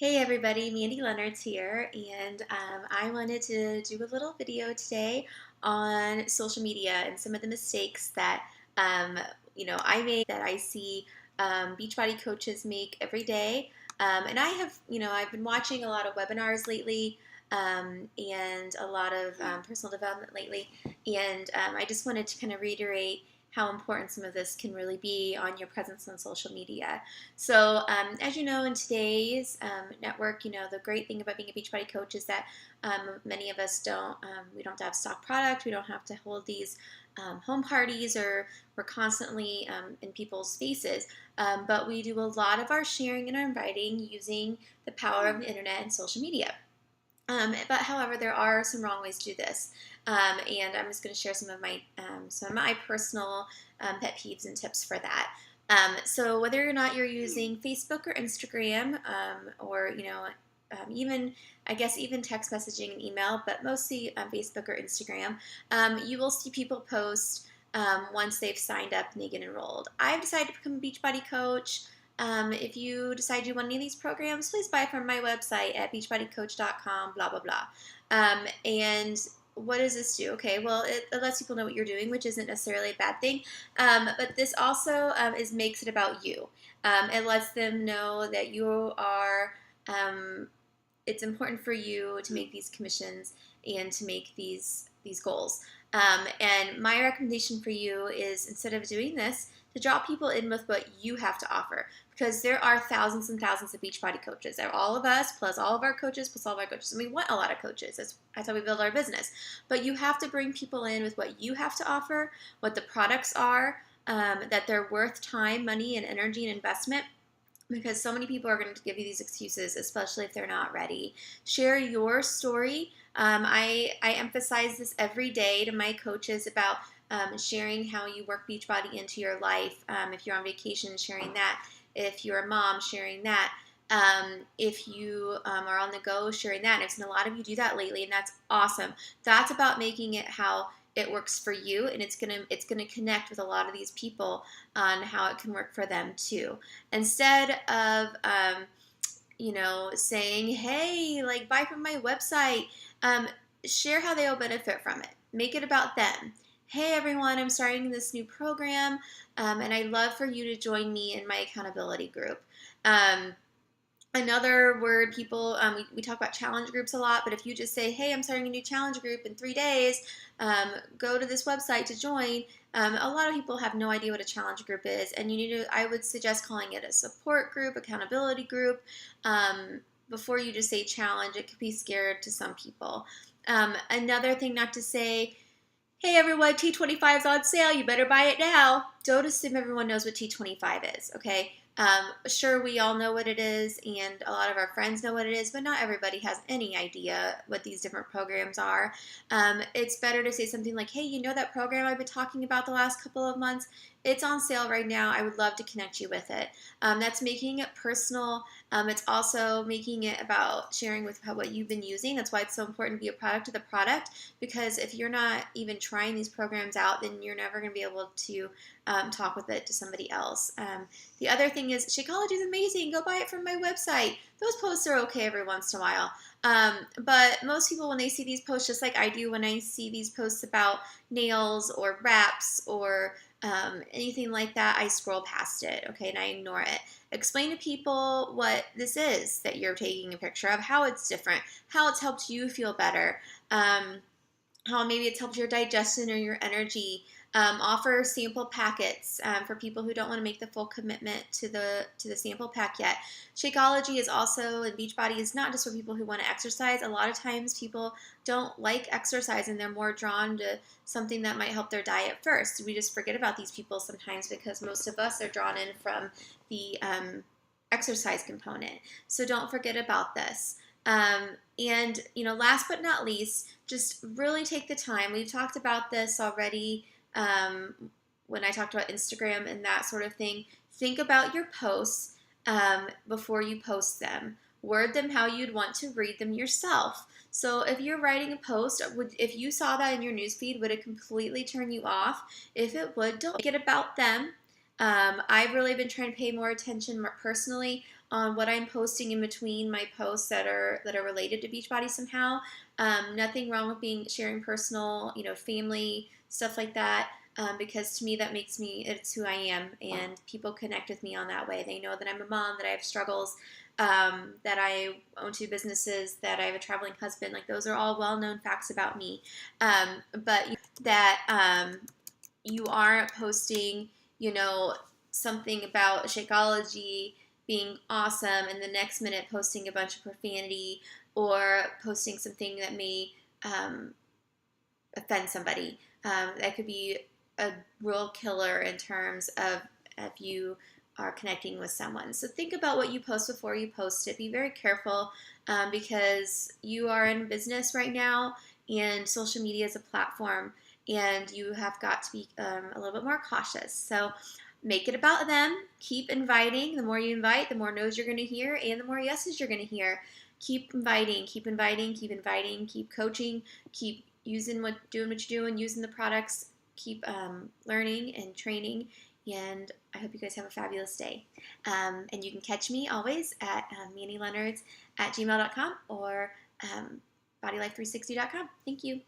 Hey everybody, Mandy Leonard's here, and I wanted to do a little video today on social media and some of the mistakes that I make that I see Beachbody coaches make every day. And I've been watching a lot of webinars lately and a lot of personal development lately, and I just wanted to kind of reiterate how important some of this can really be on your presence on social media. So, as you know, in today's network, the great thing about being a Beachbody coach is that many of us we don't have to have stock product. We don't have to hold these home parties, or we're constantly in people's faces. But we do a lot of our sharing and our inviting using the power of the internet and social media. But however, there are some wrong ways to do this, and I'm just going to share some of my personal pet peeves and tips for that. So whether or not you're using Facebook or Instagram, or even I guess even text messaging and email, but mostly Facebook or Instagram, you will see people post once they've signed up and they get enrolled. I've decided to become a Beachbody coach. If you decide you want any of these programs, please buy from my website at beachbodycoach.com, blah, blah, blah. And what does this do? Okay, well, it lets people know what you're doing, which isn't necessarily a bad thing. But this also makes it about you. It lets them know that you are, it's important for you to make these commissions and to make these goals. And my recommendation for you is, instead of doing this, to draw people in with what you have to offer, because there are thousands and thousands of Beachbody coaches. They're all of us, plus all of our coaches, plus all of our coaches. And we want a lot of coaches. That's how we build our business. But you have to bring people in with what you have to offer, what the products are, that they're worth time, money, and energy and investment, because so many people are going to give you these excuses, especially if they're not ready. Share your story. I emphasize this every day to my coaches about sharing how you work Beachbody into your life. If you're on vacation, sharing that. If you're a mom, sharing that. If you are on the go, sharing that. And I've seen a lot of you do that lately, and that's awesome. That's about making it how it works for you, and it's gonna connect with a lot of these people on how it can work for them too. Instead of saying, hey, like, buy from my website, share how they'll benefit from it. Make it about them. Hey everyone, I'm starting this new program, and I'd love for you to join me in my accountability group. Another word, people, we talk about challenge groups a lot, but if you just say, hey, I'm starting a new challenge group in 3 days, go to this website to join, a lot of people have no idea what a challenge group is, and I would suggest calling it a support group, accountability group. Before you just say challenge, it could be scared to some people. Another thing not to say, hey everyone, T25 is on sale, you better buy it now. Don't assume everyone knows what T25 is, okay? Sure, we all know what it is, and a lot of our friends know what it is, but not everybody has any idea what these different programs are. It's better to say something like, hey, you know that program I've been talking about the last couple of months? It's on sale right now. I would love to connect you with it. That's making it personal. It's also making it about sharing with what you've been using. That's why it's so important to be a product of the product, because if you're not even trying these programs out, then you're never going to be able to talk with it to somebody else. The other thing is, Shakeology is amazing. Go buy it from my website. Those posts are okay every once in a while. But most people, when they see these posts, just like I do when I see these posts about nails or wraps or anything like that, I scroll past it, okay, and I ignore it. Explain to people what this is that you're taking a picture of, how it's different, how it's helped you feel better, how maybe it's helped your digestion or your energy. Offer sample packets for people who don't want to make the full commitment to the sample pack yet. Shakeology is also, and Beachbody is not just for people who want to exercise. A lot of times people don't like exercise and they're more drawn to something that might help their diet first. We just forget about these people sometimes, because most of us are drawn in from the exercise component. So don't forget about this. And last but not least, just really take the time. We've talked about this already when I talked about Instagram and that sort of thing. Think about your posts before you post them. Word them how you'd want to read them yourself. So if you're writing a post, if you saw that in your newsfeed, would it completely turn you off? If it would, don't make it about them. I've really been trying to pay more attention more personally on what I'm posting in between my posts that are related to Beachbody somehow. Nothing wrong with sharing personal, family stuff like that. Because to me that makes me, it's who I am, and people connect with me on that way. They know that I'm a mom, that I have struggles, that I own two businesses, that I have a traveling husband. Like, those are all well-known facts about me. But that you aren't posting, you know, something about Shakeology being awesome, and the next minute posting a bunch of profanity, or posting something that may um, offend somebody. That could be a real killer in terms of if you are connecting with someone. So think about what you post before you post it. Be very careful, because you are in business right now, and social media is a platform, and you have got to be a little bit more cautious. So make it about them. Keep inviting. The more you invite, the more no's you're going to hear, and the more yeses you're going to hear. Keep inviting, keep inviting, keep inviting, keep coaching, keep doing what you're doing, using the products, keep learning and training. And I hope you guys have a fabulous day. And you can catch me always at mannyleonards@gmail.com or bodylife360.com. Thank you.